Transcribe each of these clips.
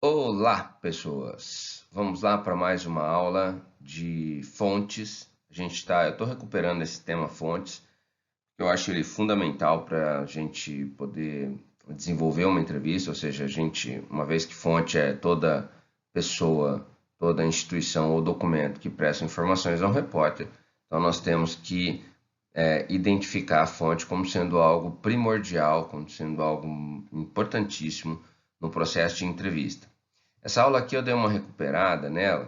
Olá, pessoas! Vamos lá para mais uma aula de fontes. Eu estou recuperando esse tema fontes, que eu acho ele fundamental para a gente poder desenvolver uma entrevista, ou seja, uma vez que fonte é toda pessoa, toda instituição ou documento que presta informações a um repórter, então nós temos que identificar a fonte como sendo algo primordial, como sendo algo importantíssimo no processo de entrevista. Essa aula aqui eu dei uma recuperada nela,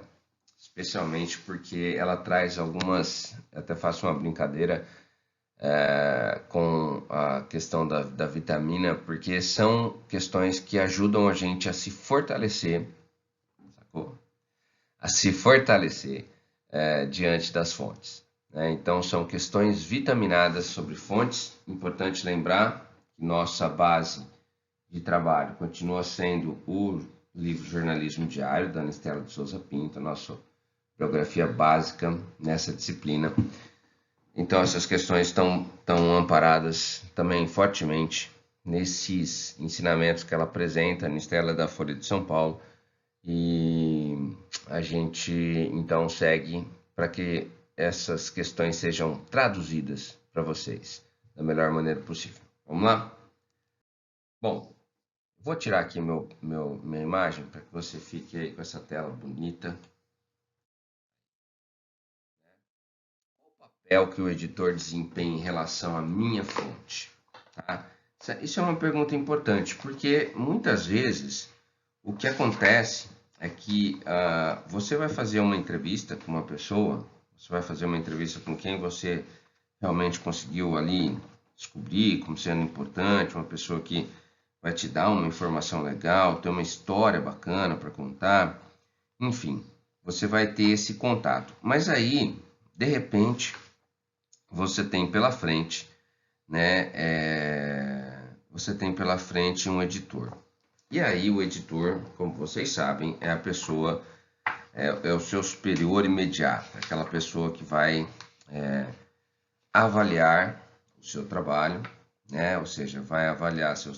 especialmente porque ela traz algumas, até faço uma brincadeira com a questão da vitamina, porque são questões que ajudam a gente a se fortalecer, sacou? A se fortalecer diante das fontes, né? Então são questões vitaminadas sobre fontes. Importante lembrar que nossa base de trabalho continua sendo o livro Jornalismo Diário, da Anistela de Souza Pinto, nossa biografia básica nessa disciplina. Então, essas questões estão amparadas também fortemente nesses ensinamentos que ela apresenta. A Anistela é da Folha de São Paulo, e a gente então segue para que essas questões sejam traduzidas para vocês da melhor maneira possível. Vamos lá? Bom, vou tirar aqui minha imagem para que você fique aí com essa tela bonita. Qual o papel que o editor desempenha em relação à minha fonte? Tá? Isso é uma pergunta importante, porque muitas vezes o que acontece é que você vai fazer uma entrevista com uma pessoa, você vai fazer uma entrevista com quem você realmente conseguiu ali descobrir como sendo importante, uma pessoa que vai te dar uma informação legal, ter uma história bacana para contar, enfim, você vai ter esse contato. Mas aí, de repente, você tem pela frente, né, você tem pela frente um editor. E aí o editor, como vocês sabem, é a pessoa, é o seu superior imediato, aquela pessoa que vai avaliar o seu trabalho, né? Ou seja, vai avaliar seu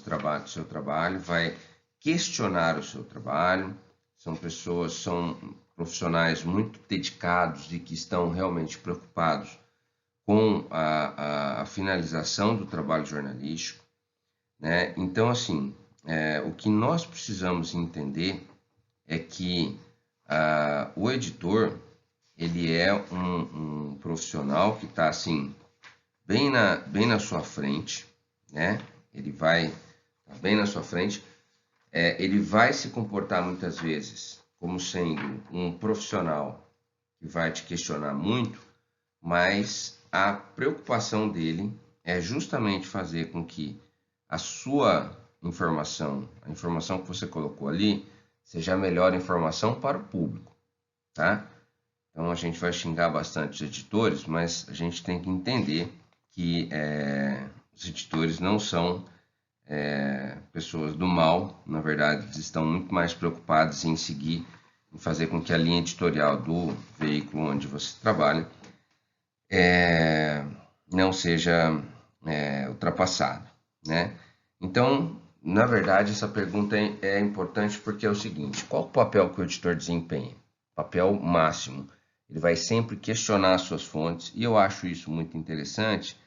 trabalho, vai questionar o seu trabalho. São profissionais muito dedicados e que estão realmente preocupados com a finalização do trabalho jornalístico, né? Então, assim, o que nós precisamos entender é que o editor, ele é um profissional que está assim bem na sua frente, né? Ele vai bem na sua frente. Ele vai se comportar muitas vezes como sendo um profissional que vai te questionar muito, mas a preocupação dele é justamente fazer com que a sua informação, a informação que você colocou ali, seja a melhor informação para o público, tá? Então a gente vai xingar bastante os editores, mas a gente tem que entender que os editores não são pessoas do mal. Na verdade, eles estão muito mais preocupados em seguir, em fazer com que a linha editorial do veículo onde você trabalha não seja ultrapassada, né? Então, na verdade, essa pergunta é importante porque é o seguinte: qual o papel que o editor desempenha? Papel máximo. Ele vai sempre questionar as suas fontes, e eu acho isso muito interessante,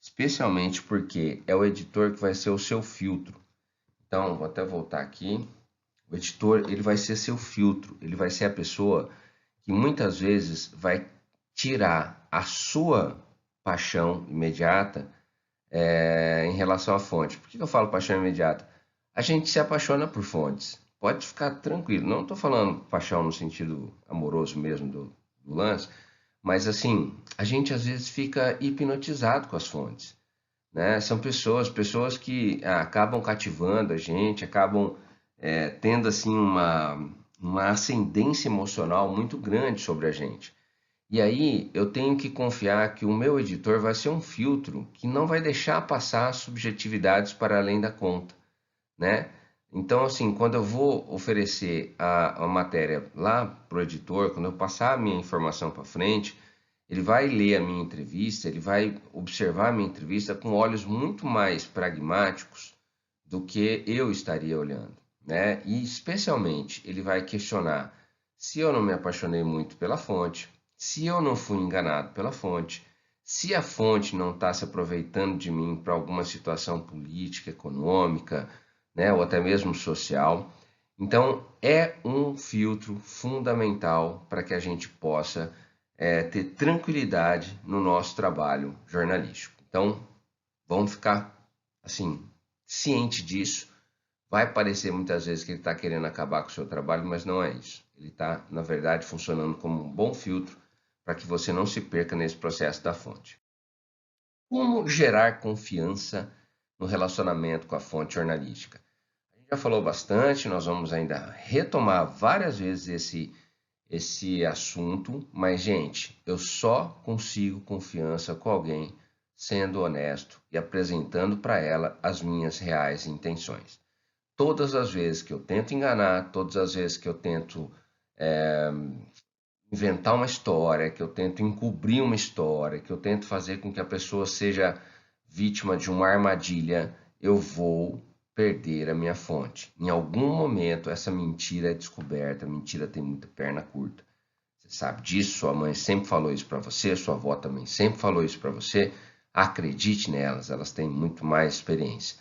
especialmente porque é o editor que vai ser o seu filtro. Então, vou até voltar aqui. O editor, ele vai ser seu filtro, ele vai ser a pessoa que muitas vezes vai tirar a sua paixão imediata em relação à fonte. Por que eu falo paixão imediata? A gente se apaixona por fontes. Pode ficar tranquilo. Não estou falando paixão no sentido amoroso mesmo do lance, mas assim, a gente às vezes fica hipnotizado com as fontes, né? São pessoas que acabam cativando a gente, acabam tendo assim uma ascendência emocional muito grande sobre a gente. E aí eu tenho que confiar que o meu editor vai ser um filtro que não vai deixar passar subjetividades para além da conta, né? Então, assim, quando eu vou oferecer a matéria lá para o editor, quando eu passar a minha informação para frente, ele vai ler a minha entrevista, ele vai observar a minha entrevista com olhos muito mais pragmáticos do que eu estaria olhando, né? E especialmente ele vai questionar se eu não me apaixonei muito pela fonte, se eu não fui enganado pela fonte, se a fonte não está se aproveitando de mim para alguma situação política, econômica, né, ou até mesmo social. Então, é um filtro fundamental para que a gente possa ter tranquilidade no nosso trabalho jornalístico. Então, vamos ficar assim ciente disso. Vai parecer muitas vezes que ele está querendo acabar com o seu trabalho, mas não é isso. Ele está, na verdade, funcionando como um bom filtro para que você não se perca nesse processo da fonte. Como gerar confiança no relacionamento com a fonte jornalística? A gente já falou bastante, nós vamos ainda retomar várias vezes esse assunto, mas, gente, eu só consigo confiança com alguém sendo honesto e apresentando para ela as minhas reais intenções. Todas as vezes que eu tento enganar, todas as vezes que eu tento inventar uma história, que eu tento encobrir uma história, que eu tento fazer com que a pessoa seja vítima de uma armadilha, eu vou perder a minha fonte. Em algum momento essa mentira é descoberta, a mentira tem muita perna curta. Você sabe disso, sua mãe sempre falou isso para você, sua avó também sempre falou isso para você. Acredite nelas, elas têm muito mais experiência.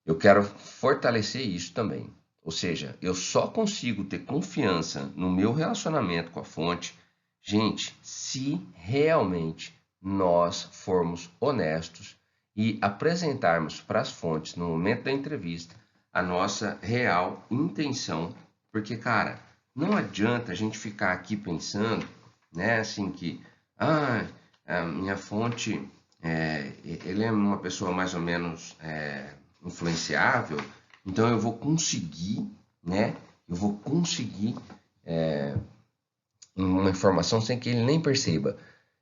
Eu quero fortalecer isso também. Ou seja, eu só consigo ter confiança no meu relacionamento com a fonte, gente, se realmente nós formos honestos e apresentarmos para as fontes no momento da entrevista a nossa real intenção. Porque, cara, não adianta a gente ficar aqui pensando, né, assim que, a minha fonte, ele é uma pessoa mais ou menos influenciável, então eu vou conseguir, né? Eu vou conseguir uma informação sem que ele nem perceba.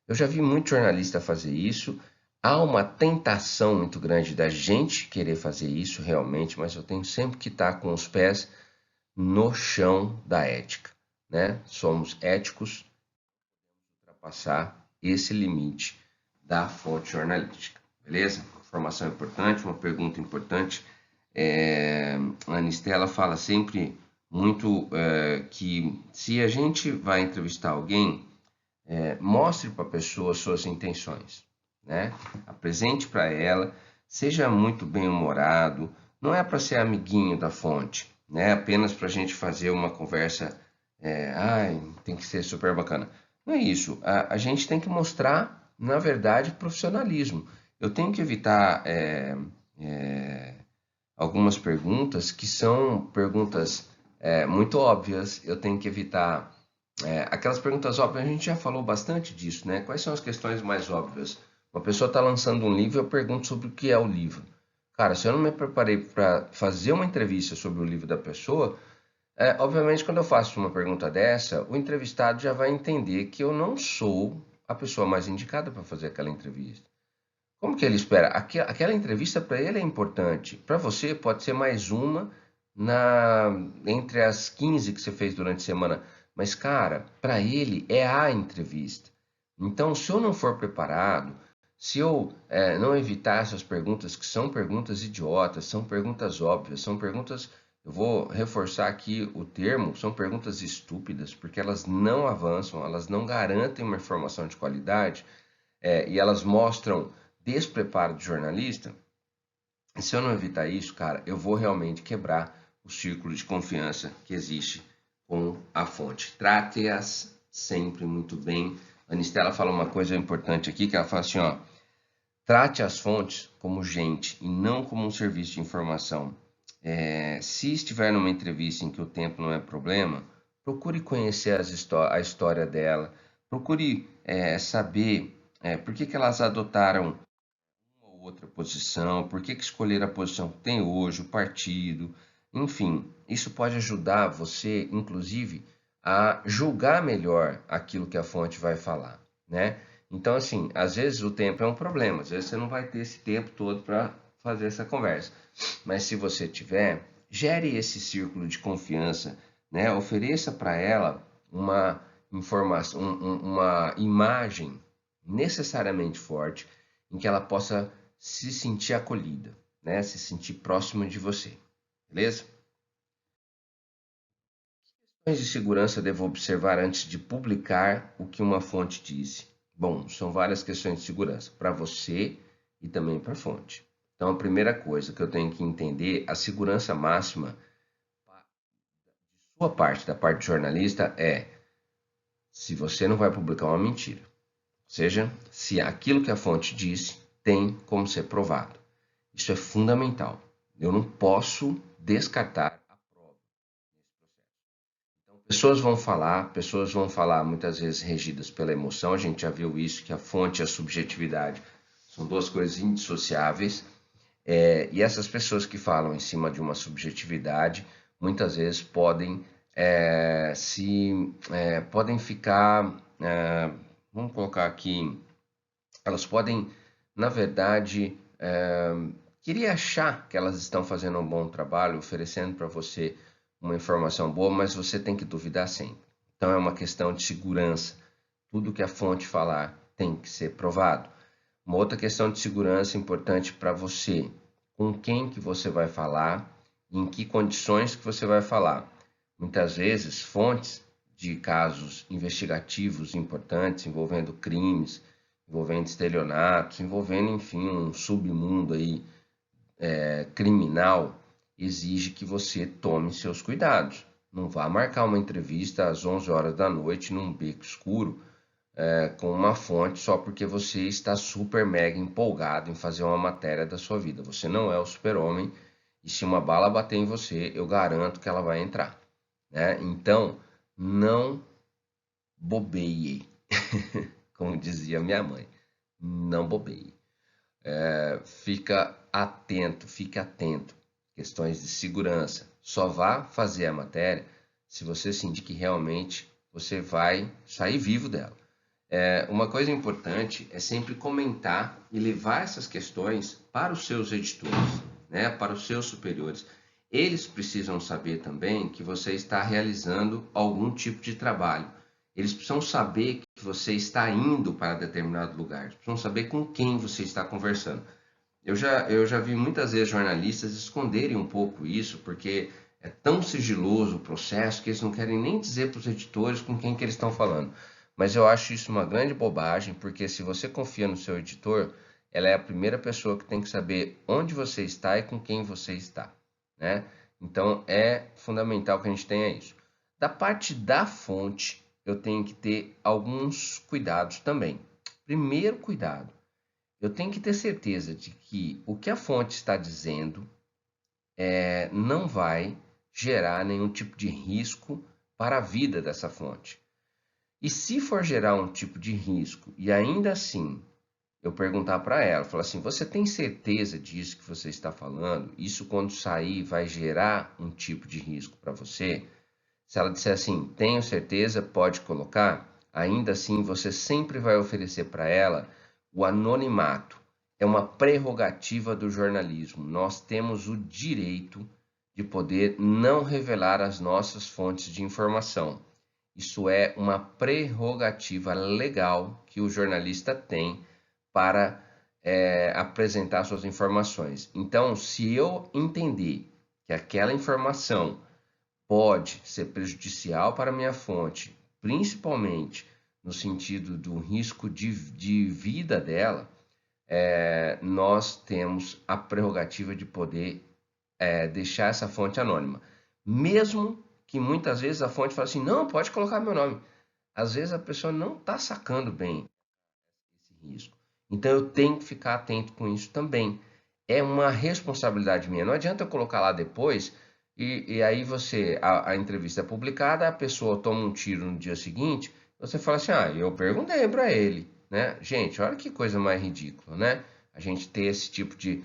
Eu já vi muito jornalista fazer isso. Há uma tentação muito grande da gente querer fazer isso realmente, mas eu tenho sempre que estar com os pés no chão da ética, né? Somos éticos para passar esse limite da fonte jornalística, beleza? Informação importante, uma pergunta importante. A Anistela fala sempre muito que se a gente vai entrevistar alguém, mostre para a pessoa suas intenções, né? Apresente para ela, seja muito bem-humorado, não é para ser amiguinho da fonte, né? Apenas para a gente fazer uma conversa, tem que ser super bacana. Não é isso, a gente tem que mostrar, na verdade, profissionalismo. Eu tenho que evitar algumas perguntas que são perguntas muito óbvias, eu tenho que evitar aquelas perguntas óbvias, a gente já falou bastante disso, né? Quais são as questões mais óbvias? Uma pessoa está lançando um livro, eu pergunto sobre o que é o livro. Cara, se eu não me preparei para fazer uma entrevista sobre o livro da pessoa, obviamente quando eu faço uma pergunta dessa, o entrevistado já vai entender que eu não sou a pessoa mais indicada para fazer aquela entrevista. Como que ele espera? Aquela entrevista para ele é importante. Para você pode ser mais uma na entre as 15 que você fez durante a semana, mas cara, para ele é a entrevista. Então, se eu não for preparado, se eu não evitar essas perguntas que são perguntas idiotas, são perguntas óbvias, são perguntas, eu vou reforçar aqui o termo, são perguntas estúpidas, porque elas não avançam, elas não garantem uma informação de qualidade e elas mostram despreparo do jornalista, se eu não evitar isso, cara, eu vou realmente quebrar o círculo de confiança que existe com a fonte. Trate-as sempre muito bem. A Anistela fala uma coisa importante aqui, que ela fala assim, ó, trate as fontes como gente e não como um serviço de informação. Se estiver numa entrevista em que o tempo não é problema, procure conhecer a história dela, procure saber por que elas adotaram uma ou outra posição, por que escolher a posição que tem hoje, o partido, enfim, isso pode ajudar você, inclusive, a julgar melhor aquilo que a fonte vai falar, né? Então, assim, às vezes o tempo é um problema, às vezes você não vai ter esse tempo todo para fazer essa conversa, mas se você tiver, gere esse círculo de confiança, né? Ofereça para ela uma informação, uma imagem necessariamente forte em que ela possa se sentir acolhida, né? Se sentir próxima de você, beleza? Quais de segurança eu devo observar antes de publicar o que uma fonte disse? Bom, são várias questões de segurança para você e também para a fonte. Então, a primeira coisa que eu tenho que entender, a segurança máxima de sua parte, da parte do jornalista, é se você não vai publicar uma mentira. Ou seja, se aquilo que a fonte disse tem como ser provado. Isso é fundamental. Eu não posso descartar a prova nesse processo. Então, pessoas vão falar muitas vezes regidas pela emoção. A gente já viu isso, que a fonte e a subjetividade são duas coisas indissociáveis. E essas pessoas que falam em cima de uma subjetividade, muitas vezes podem ficar, vamos colocar aqui, elas podem, na verdade, querer achar que elas estão fazendo um bom trabalho, oferecendo para você uma informação boa, mas você tem que duvidar sempre. Então é uma questão de segurança. Tudo que a fonte falar tem que ser provado. Uma outra questão de segurança importante para você, com quem que você vai falar e em que condições que você vai falar. Muitas vezes, fontes de casos investigativos importantes envolvendo crimes, envolvendo estelionatos, envolvendo, enfim, um submundo aí criminal, exige que você tome seus cuidados. Não vá marcar uma entrevista às 11 horas da noite num beco escuro com uma fonte só porque você está super mega empolgado em fazer uma matéria da sua vida. Você não é o super-homem e se uma bala bater em você, eu garanto que ela vai entrar. Né? Então, não bobeie, como dizia minha mãe. Não bobeie. Fique atento. Questões de segurança. Só vá fazer a matéria se você sentir que realmente você vai sair vivo dela. Uma coisa importante é sempre comentar e levar essas questões para os seus editores, né, para os seus superiores. Eles precisam saber também que você está realizando algum tipo de trabalho. Eles precisam saber que você está indo para determinado lugar. Eles precisam saber com quem você está conversando. Eu já vi muitas vezes jornalistas esconderem um pouco isso, porque é tão sigiloso o processo que eles não querem nem dizer para os editores com quem que eles estão falando. Mas eu acho isso uma grande bobagem, porque se você confia no seu editor, ela é a primeira pessoa que tem que saber onde você está e com quem você está, né? Então é fundamental que a gente tenha isso. Da parte da fonte, eu tenho que ter alguns cuidados também. Primeiro cuidado, eu tenho que ter certeza de que o que a fonte está dizendo não vai gerar nenhum tipo de risco para a vida dessa fonte. E se for gerar um tipo de risco e ainda assim eu perguntar para ela, falar assim, você tem certeza disso que você está falando? Isso quando sair vai gerar um tipo de risco para você? Se ela disser assim, tenho certeza, pode colocar, ainda assim você sempre vai oferecer para ela o anonimato. É uma prerrogativa do jornalismo. Nós temos o direito de poder não revelar as nossas fontes de informação. Isso é uma prerrogativa legal que o jornalista tem para apresentar suas informações. Então, se eu entender que aquela informação pode ser prejudicial para a minha fonte, principalmente no sentido do risco de vida dela, nós temos a prerrogativa de poder deixar essa fonte anônima. Mesmo que muitas vezes a fonte fala assim, não, pode colocar meu nome. Às vezes a pessoa não está sacando bem esse risco. Então eu tenho que ficar atento com isso também. É uma responsabilidade minha. Não adianta eu colocar lá depois e aí a entrevista é publicada, a pessoa toma um tiro no dia seguinte, você fala assim, eu perguntei para ele, né? Gente, olha que coisa mais ridícula, né? A gente ter esse tipo de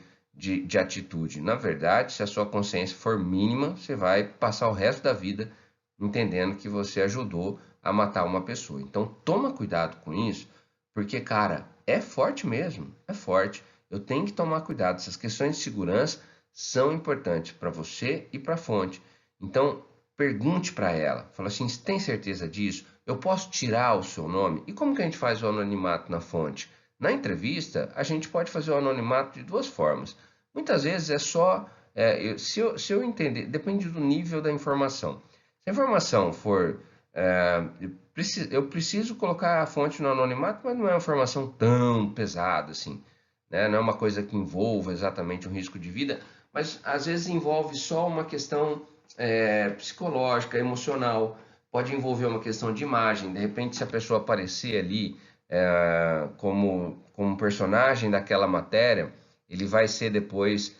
atitude. Na verdade, se a sua consciência for mínima, você vai passar o resto da vida entendendo que você ajudou a matar uma pessoa. Então, toma cuidado com isso, porque, cara, é forte mesmo, é forte. Eu tenho que tomar cuidado. Essas questões de segurança são importantes para você e para a fonte. Então, pergunte para ela. Fala assim, você tem certeza disso? Eu posso tirar o seu nome? E como que a gente faz o anonimato na fonte? Na entrevista, a gente pode fazer o anonimato de duas formas. Muitas vezes é só... se eu entender, depende do nível da informação. Se a informação for... eu preciso colocar a fonte no anonimato, mas não é uma informação tão pesada assim, né? Não é uma coisa que envolva exatamente um risco de vida, mas às vezes envolve só uma questão psicológica, emocional, pode envolver uma questão de imagem. De repente, se a pessoa aparecer ali como personagem daquela matéria, ele vai ser depois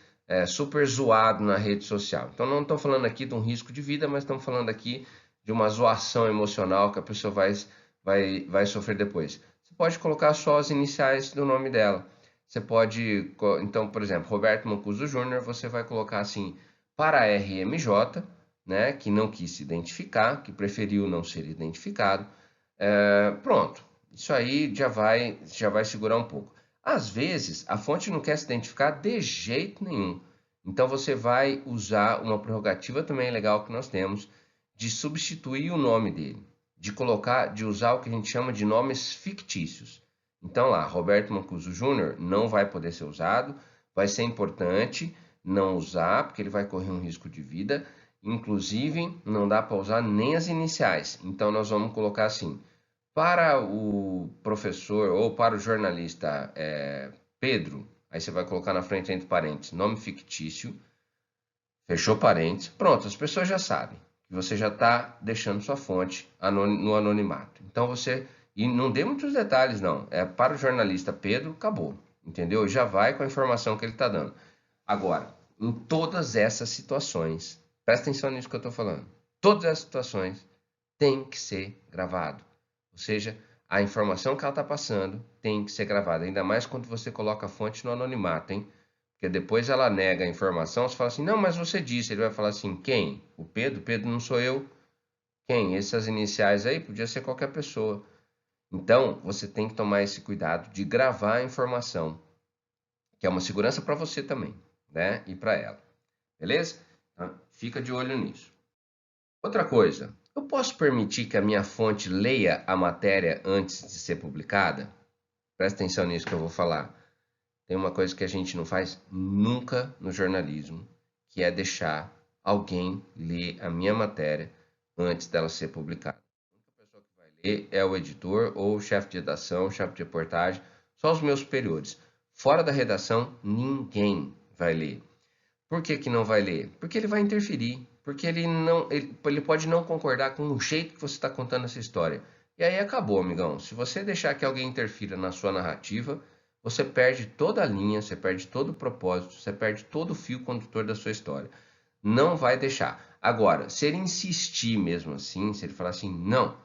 super zoado na rede social. Então, não estou falando aqui de um risco de vida, mas estamos falando aqui de uma zoação emocional que a pessoa vai sofrer depois. Você pode colocar só as iniciais do nome dela. Você pode, então, por exemplo, Roberto Mancuso Júnior, você vai colocar assim, para a RMJ, né, que não quis se identificar, que preferiu não ser identificado. Pronto, isso aí já vai segurar um pouco. Às vezes, a fonte não quer se identificar de jeito nenhum. Então, você vai usar uma prerrogativa também legal que nós temos, de substituir o nome dele, de usar o que a gente chama de nomes fictícios. Então lá, Roberto Mancuso Júnior não vai poder ser usado, vai ser importante não usar, porque ele vai correr um risco de vida. Inclusive, não dá para usar nem as iniciais. Então nós vamos colocar assim, para o professor ou para o jornalista Pedro, aí você vai colocar na frente entre parênteses, nome fictício, fechou parênteses, pronto, as pessoas já sabem que você já está deixando sua fonte no anonimato. Então você, e não dê muitos detalhes não, é para o jornalista Pedro, acabou, entendeu? Já vai com a informação que ele está dando. Agora, em todas essas situações, presta atenção nisso que eu estou falando, todas essas situações tem que ser gravado, ou seja, a informação que ela está passando tem que ser gravada, ainda mais quando você coloca a fonte no anonimato, hein? Porque depois ela nega a informação, você fala assim, não, mas você disse. Ele vai falar assim, quem? O Pedro? Pedro não sou eu. Quem? Essas iniciais aí podia ser qualquer pessoa. Então, você tem que tomar esse cuidado de gravar a informação, que é uma segurança para você também, né? E para ela. Beleza? Então, fica de olho nisso. Outra coisa, eu posso permitir que a minha fonte leia a matéria antes de ser publicada? Presta atenção nisso que eu vou falar. Tem uma coisa que a gente não faz nunca no jornalismo, que é deixar alguém ler a minha matéria antes dela ser publicada. A única pessoa que vai ler é o editor ou o chefe de redação, chefe de reportagem, só os meus superiores. Fora da redação, ninguém vai ler. Por que que não vai ler? Porque ele vai interferir, porque ele pode não concordar com o jeito que você está contando essa história. E aí acabou, amigão. Se você deixar que alguém interfira na sua narrativa, você perde toda a linha, você perde todo o propósito, você perde todo o fio condutor da sua história. Não vai deixar. Agora, se ele insistir mesmo assim, se ele falar assim, não,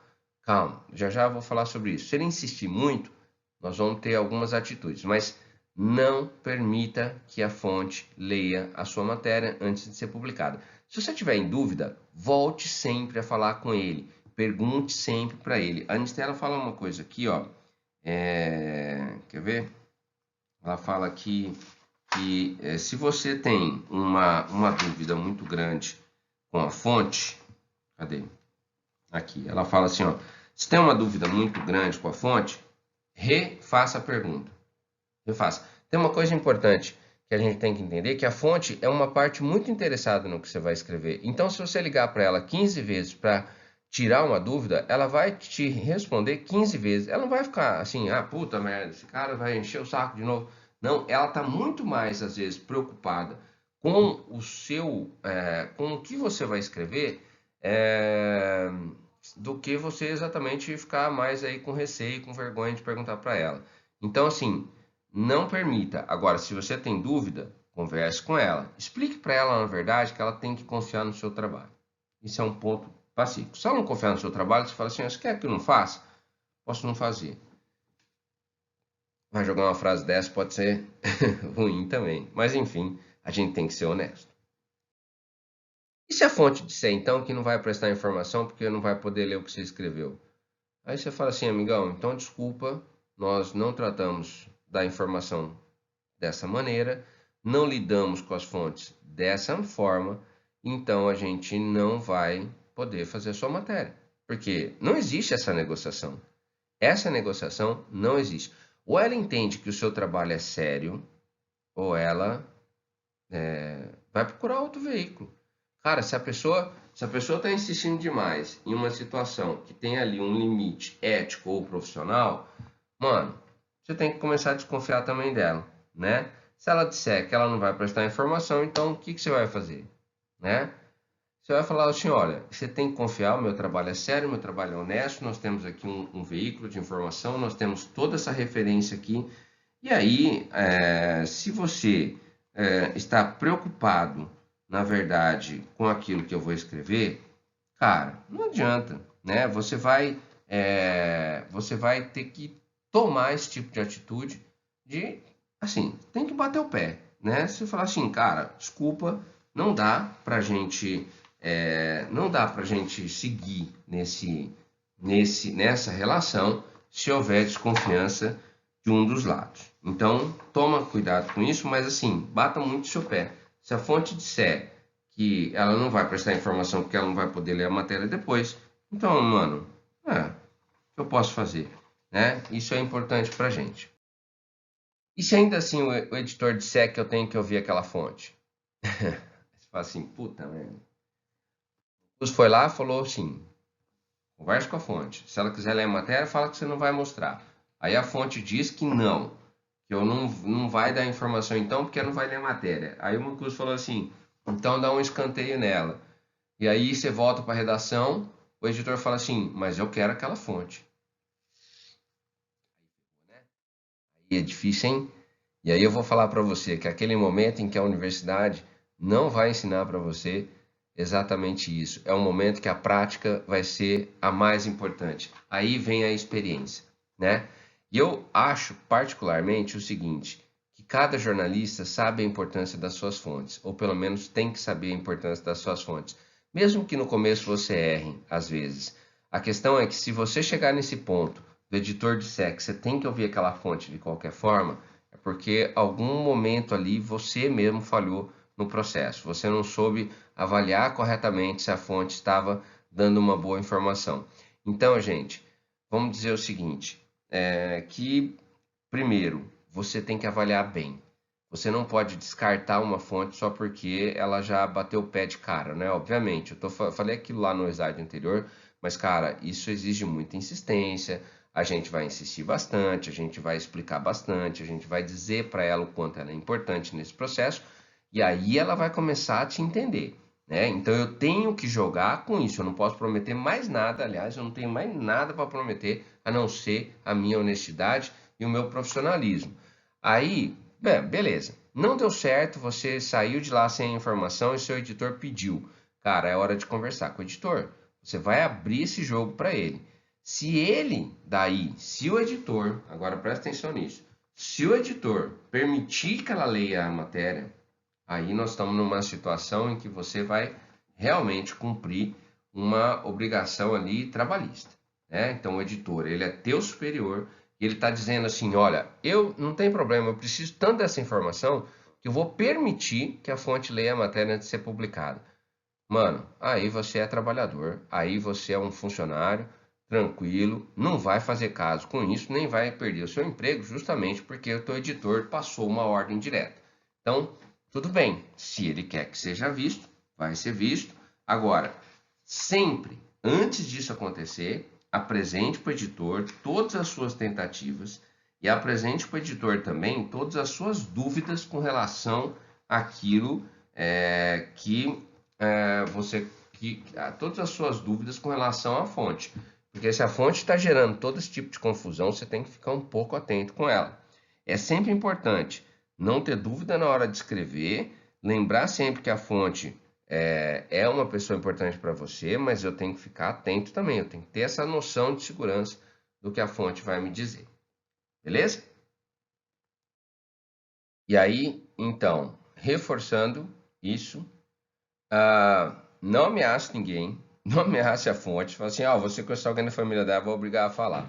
calma, já já vou falar sobre isso. Se ele insistir muito, nós vamos ter algumas atitudes, mas não permita que a fonte leia a sua matéria antes de ser publicada. Se você tiver em dúvida, volte sempre a falar com ele. Pergunte sempre para ele. A Anistela fala uma coisa aqui, ó. Quer ver? Ela fala aqui que se você tem uma dúvida muito grande com a fonte, cadê? Aqui, ela fala assim, ó. Se tem uma dúvida muito grande com a fonte, refaça a pergunta. Refaça. Tem uma coisa importante que a gente tem que entender, que a fonte é uma parte muito interessada no que você vai escrever. Então, se você ligar para ela 15 vezes para tirar uma dúvida, ela vai te responder 15 vezes. Ela não vai ficar assim, ah, puta merda, esse cara vai encher o saco de novo. Não, ela está muito mais, às vezes, preocupada com com o que você vai escrever, do que você exatamente ficar mais aí com receio, com vergonha de perguntar para ela. Então, assim, não permita. Agora, se você tem dúvida, converse com ela. Explique para ela, na verdade, que ela tem que confiar no seu trabalho. Isso é um ponto pacífico. Se ela não confiar no seu trabalho, você fala assim, você quer que eu não faça? Posso não fazer. Vai jogar uma frase dessa, pode ser ruim também. Mas, enfim, a gente tem que ser honesto. E se a fonte disser, então, que não vai prestar informação porque não vai poder ler o que você escreveu? Aí você fala assim, amigão, então desculpa, nós não tratamos da informação dessa maneira, não lidamos com as fontes dessa forma, então a gente não vai poder fazer a sua matéria. Porque não existe essa negociação. Essa negociação não existe. Ou ela entende que o seu trabalho é sério, ou ela vai procurar outro veículo. Cara, se a pessoa está insistindo demais em uma situação que tem ali um limite ético ou profissional, mano, você tem que começar a desconfiar também dela, né? Se ela disser que ela não vai prestar informação, então o que você vai fazer, né? Você vai falar assim, olha, você tem que confiar, o meu trabalho é sério, o meu trabalho é honesto, nós temos aqui um veículo de informação, nós temos toda essa referência aqui. E aí, se você está preocupado, na verdade, com aquilo que eu vou escrever, cara, não adianta, né? Você vai ter que tomar esse tipo de atitude de, assim, tem que bater o pé, né? Se falar assim, cara, desculpa, não dá pra gente, não dá pra gente seguir nessa relação se houver desconfiança de um dos lados. Então, toma cuidado com isso, mas assim, bata muito o seu pé. Se a fonte disser que ela não vai prestar informação porque ela não vai poder ler a matéria depois, então, mano, o que eu posso fazer? Né? Isso é importante pra gente. E se ainda assim o editor disser que eu tenho que ouvir aquela fonte? Você fala assim, puta merda. O foi lá e falou assim, converse com a fonte. Se ela quiser ler a matéria, fala que você não vai mostrar. Aí a fonte diz que não, que eu não vai dar informação então, porque não vai ler a matéria. Aí o Mucus falou assim, então dá um escanteio nela. E aí você volta para a redação, o editor fala assim, mas eu quero aquela fonte. Aí é difícil, hein? E aí eu vou falar para você que aquele momento em que a universidade não vai ensinar para você exatamente isso. É um momento que a prática vai ser a mais importante. Aí vem a experiência, né? E eu acho particularmente o seguinte, que cada jornalista sabe a importância das suas fontes, ou pelo menos tem que saber a importância das suas fontes. Mesmo que no começo você erre, às vezes. A questão é que se você chegar nesse ponto do editor disser que você tem que ouvir aquela fonte de qualquer forma, é porque algum momento ali você mesmo falhou no processo. Você não soube avaliar corretamente se a fonte estava dando uma boa informação. Então, gente, vamos dizer o seguinte, que primeiro, você tem que avaliar bem. Você não pode descartar uma fonte só porque ela já bateu o pé de cara, né? Obviamente, falei aquilo lá no slide anterior, mas cara, isso exige muita insistência. A gente vai insistir bastante, a gente vai explicar bastante, a gente vai dizer para ela o quanto ela é importante nesse processo, e aí ela vai começar a te entender, né? Então eu tenho que jogar com isso, eu não posso prometer mais nada, aliás, eu não tenho mais nada para prometer a não ser a minha honestidade e o meu profissionalismo. Aí, beleza. Não deu certo, você saiu de lá sem a informação e seu editor pediu. Cara, é hora de conversar com o editor. Você vai abrir esse jogo para ele. Se o editor, agora presta atenção nisso, se o editor permitir que ela leia a matéria, aí nós estamos numa situação em que você vai realmente cumprir uma obrigação ali trabalhista, né? Então o editor, ele é teu superior, e ele está dizendo assim, olha, eu não tem problema, eu preciso tanto dessa informação que eu vou permitir que a fonte leia a matéria antes de ser publicada. Mano, aí você é trabalhador, aí você é um funcionário tranquilo, não vai fazer caso com isso, nem vai perder o seu emprego justamente porque o teu editor passou uma ordem direta. Então, tudo bem, se ele quer que seja visto, vai ser visto. Agora, sempre, antes disso acontecer, apresente para o editor todas as suas tentativas e apresente para o editor também todas as suas dúvidas com relação àquilo que todas as suas dúvidas com relação à fonte. Porque se a fonte está gerando todo esse tipo de confusão, você tem que ficar um pouco atento com ela. É sempre importante não ter dúvida na hora de escrever, lembrar sempre que a fonte é uma pessoa importante para você, mas eu tenho que ficar atento também, eu tenho que ter essa noção de segurança do que a fonte vai me dizer. Beleza? E aí, então, reforçando isso, não ameace ninguém, não ameace a fonte, fala assim, você conhece alguém da família dela, vou obrigar a falar.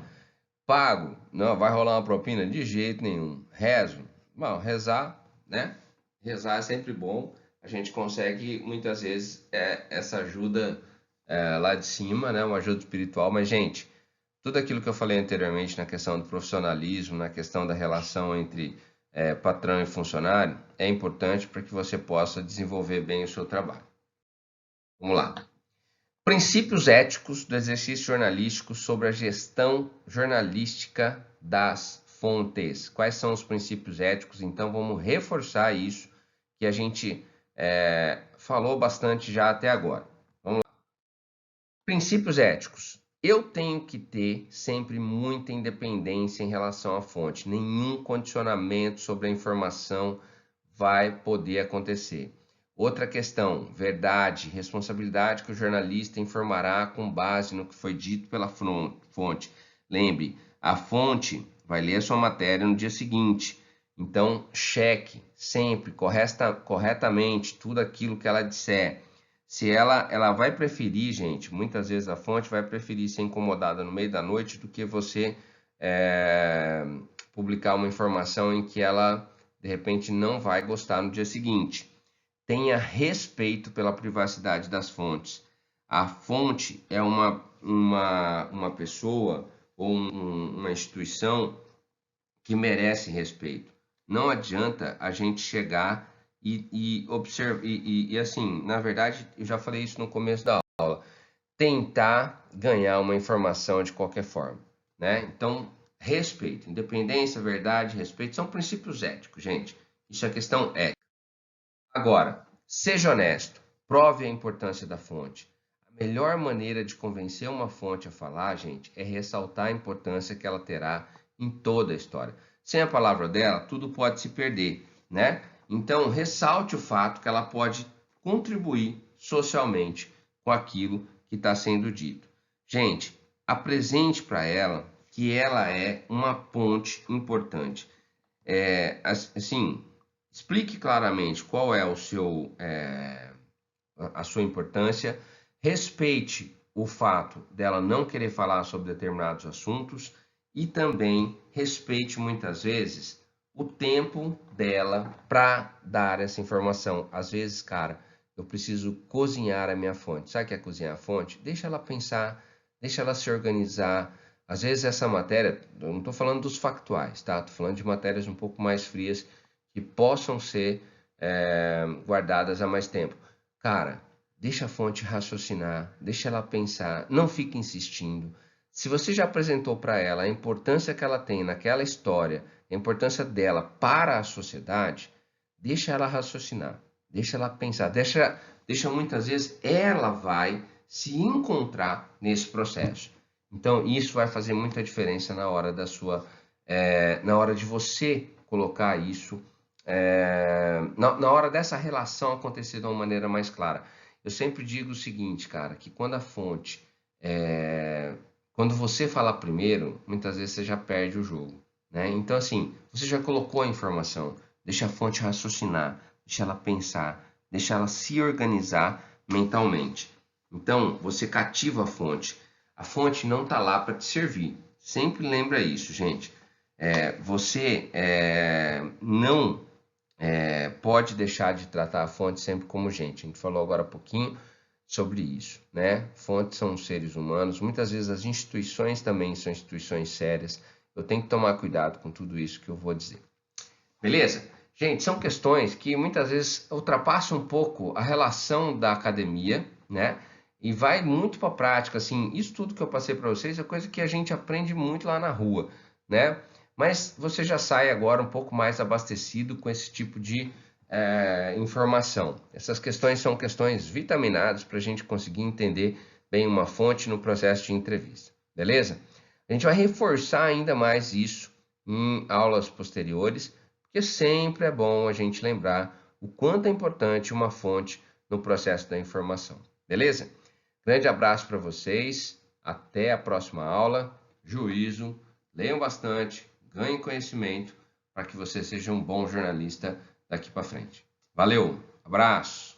Pago, não, vai rolar uma propina? De jeito nenhum. Rezo, bom, rezar, né? Rezar é sempre bom, a gente consegue muitas vezes essa ajuda lá de cima, né? Uma ajuda espiritual, mas gente, tudo aquilo que eu falei anteriormente na questão do profissionalismo, na questão da relação entre patrão e funcionário, é importante para que você possa desenvolver bem o seu trabalho. Vamos lá. Princípios éticos do exercício jornalístico sobre a gestão jornalística das fontes. Quais são os princípios éticos? Então, vamos reforçar isso que a gente falou bastante já até agora. Vamos lá. Princípios éticos. Eu tenho que ter sempre muita independência em relação à fonte. Nenhum condicionamento sobre a informação vai poder acontecer. Outra questão, verdade, responsabilidade que o jornalista informará com base no que foi dito pela fonte. Lembre, a fonte vai ler a sua matéria no dia seguinte. Então, cheque sempre corretamente tudo aquilo que ela disser. Se ela vai preferir, gente, muitas vezes a fonte vai preferir ser incomodada no meio da noite do que você publicar uma informação em que ela, de repente, não vai gostar no dia seguinte. Tenha respeito pela privacidade das fontes. A fonte é uma pessoa ou uma instituição que merece respeito. Não adianta a gente chegar e observar, e assim, na verdade, eu já falei isso no começo da aula, tentar ganhar uma informação de qualquer forma, né? Então, respeito, independência, verdade, respeito, são princípios éticos, gente. Isso é questão ética. Agora, seja honesto, prove a importância da fonte. A melhor maneira de convencer uma fonte a falar, gente, é ressaltar a importância que ela terá em toda a história. Sem a palavra dela, tudo pode se perder, né? Então, ressalte o fato que ela pode contribuir socialmente com aquilo que está sendo dito. Gente, apresente para ela que ela é uma ponte importante. Assim, explique claramente qual é a sua importância, respeite o fato dela não querer falar sobre determinados assuntos e também respeite muitas vezes o tempo dela para dar essa informação. Às vezes, cara, eu preciso cozinhar a minha fonte. Sabe o que é cozinhar a fonte? Deixa ela pensar, deixa ela se organizar. Às vezes essa matéria, eu não estou falando dos factuais, tá? Estou falando de matérias um pouco mais frias que possam ser guardadas há mais tempo. Cara, deixa a fonte raciocinar, deixa ela pensar, não fique insistindo. Se você já apresentou para ela a importância que ela tem naquela história, a importância dela para a sociedade, deixa ela raciocinar, deixa ela pensar, deixa muitas vezes ela vai se encontrar nesse processo. Então, isso vai fazer muita diferença na hora na hora de você colocar isso na hora dessa relação acontecer de uma maneira mais clara. Eu sempre digo o seguinte, cara, que quando a fonte, quando você fala primeiro, muitas vezes você já perde o jogo, né? Então, assim, você já colocou a informação, deixa a fonte raciocinar, deixa ela pensar, deixa ela se organizar mentalmente. Então, você cativa a fonte. A fonte não está lá para te servir. Sempre lembra isso, gente. Você não pode deixar de tratar a fonte sempre como gente. A gente falou agora há pouquinho sobre isso, né? Fontes são seres humanos, muitas vezes as instituições também são instituições sérias. Eu tenho que tomar cuidado com tudo isso que eu vou dizer. Beleza? Gente, são questões que muitas vezes ultrapassam um pouco a relação da academia, né? E vai muito para a prática, assim, isso tudo que eu passei para vocês é coisa que a gente aprende muito lá na rua, né? Mas você já sai agora um pouco mais abastecido com esse tipo de informação. Essas questões são questões vitaminadas para a gente conseguir entender bem uma fonte no processo de entrevista, beleza? A gente vai reforçar ainda mais isso em aulas posteriores, porque sempre é bom a gente lembrar o quanto é importante uma fonte no processo da informação, beleza? Grande abraço para vocês, até a próxima aula, juízo, leiam bastante, ganhem conhecimento para que você seja um bom jornalista daqui para frente. Valeu, abraço!